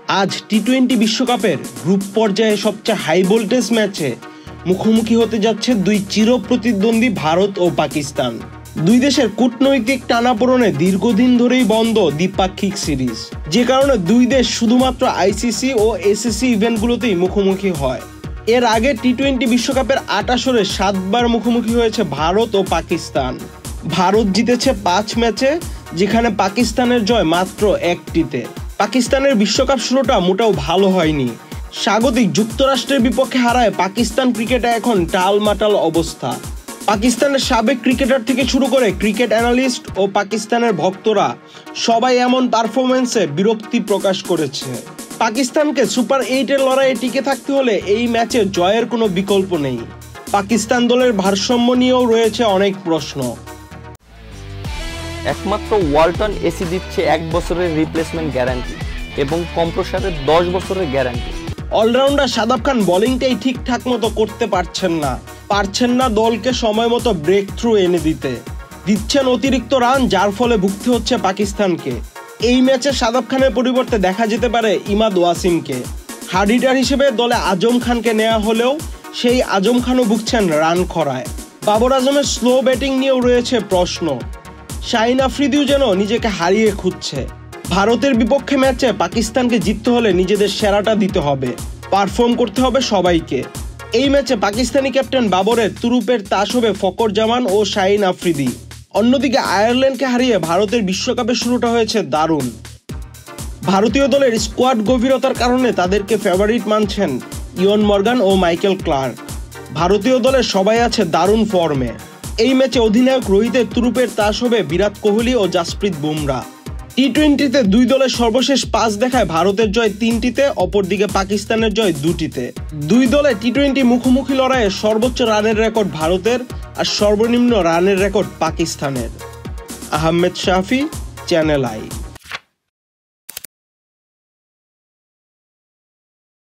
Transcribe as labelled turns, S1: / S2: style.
S1: আজ টি-20 বিশ্বকাপের গ্রুপ পর্যায়ে সবচেয়ে হাই ভোল্টেজ ম্যাচে মুখোমুখি হতে যাচ্ছে দুই চিরপ্রতিদ্বন্দ্বী ভারত ও পাকিস্তান। দুই দেশের কূটনৈতিক টানাপোড়েনে দীর্ঘদিন ধরেই বন্ধ দ্বিপাক্ষিক সিরিজ, যে কারণে দুই দেশ শুধুমাত্র আইসিসি ও এসএসসি ইভেন্টগুলোতেই মুখোমুখি হয়। এর আগে টি-20 বিশ্বকাপের ৮ আসরে ৭ বার মুখোমুখি হয়েছে ভারত ও পাকিস্তান। ভারত জিতেছে ৫ ম্যাচে, যেখানে পাকিস্তানের জয় মাত্র ১টিতে। পাকিস্তানের বিশ্বকাপ শুরুটা মোটেও ভালো হয়নি। স্বাগতিক যুক্তরাষ্ট্রের বিপক্ষে হারায় পাকিস্তান ক্রিকেটে এখন টালমাটাল অবস্থা। পাকিস্তানের সাবেক ক্রিকেটার থেকে শুরু করে ক্রিকেট অ্যানালিস্ট ও পাকিস্তানের ভক্তরা সবাই এমন পারফরমেন্সে বিরক্তি প্রকাশ করেছে। পাকিস্তানকে সুপার 8-এর লড়াইয়ে টিকে থাকতে হলে এই ম্যাচে জয়ের কোনো বিকল্প নেই। পাকিস্তান দলের ভারসাম্য নিয়েও রয়েছে অনেক প্রশ্ন।
S2: একমাত্র ওয়ালটন এসি দিচ্ছে 1 বছরের রিপ্লেসমেন্ট গ্যারান্টি এবং কম্প্রেসারের 10 বছরের গ্যারান্টি।
S1: অলরাউন্ডার শাদাব খান বোলিংটাই ঠিকঠাক মতো করতে পারছেন না দলকে সময় মতো ব্রেক থ্রু এনে দিচ্ছেন অতিরিক্ত রান, যার ফলে ভুগতে হচ্ছে পাকিস্তানকে। এই ম্যাচে শাদাব খানের পরিবর্তে দেখা যেতে পারে ইমাদ ওয়াসিমকে। হার্ড হিটার হিসেবে দলে আজম খানকে নেওয়া হলেও সেই আজম খানও ভুগছেন রান খরায়। বাবর আজমের স্লো ব্যাটিং নিয়েও রয়েছে প্রশ্ন। শাহিন আফ্রিদিও যেন নিজেকে হারিয়ে খুঁজছে। ভারতের বিপক্ষে ম্যাচে পাকিস্তানকে জিততে হলে নিজেদের সেরাটা দিতে হবে, পারফর্ম করতে হবে সবাইকে। এই ম্যাচে পাকিস্তানি ক্যাপ্টেন বাবরের তুরুপের তাস হবে ফকর জামান ও শাহিন আফ্রিদি। অন্যদিকে আয়ারল্যান্ডকে হারিয়ে ভারতের বিশ্বকাপের শুরুটা হয়েছে দারুণ। ভারতীয় দলের স্কোয়াড গভীরতার কারণে তাদেরকে ফেভারিট মানছেন ইয়ন মর্গান ও মাইকেল ক্লার্ক। ভারতীয় দলের সবাই আছে দারুণ ফর্মে। এই ম্যাচে অধিনায়ক রোহিতের তুরুপের তাস হবে বিরাট কোহলি ও জাসপ্রীত বুমরা। টি-20তে দুই দলের সর্বশেষ 5 দেখায় ভারতের জয় 3টিতে, অপরদিকে পাকিস্তানের জয় 2টিতে। দুই দলে টি-20 মুখোমুখি লড়াইয়ে সর্বোচ্চ রানের রেকর্ড ভারতের আর সর্বনিম্ন রানের রেকর্ড পাকিস্তানের। আহমেদ শাফি, চ্যানেল আই।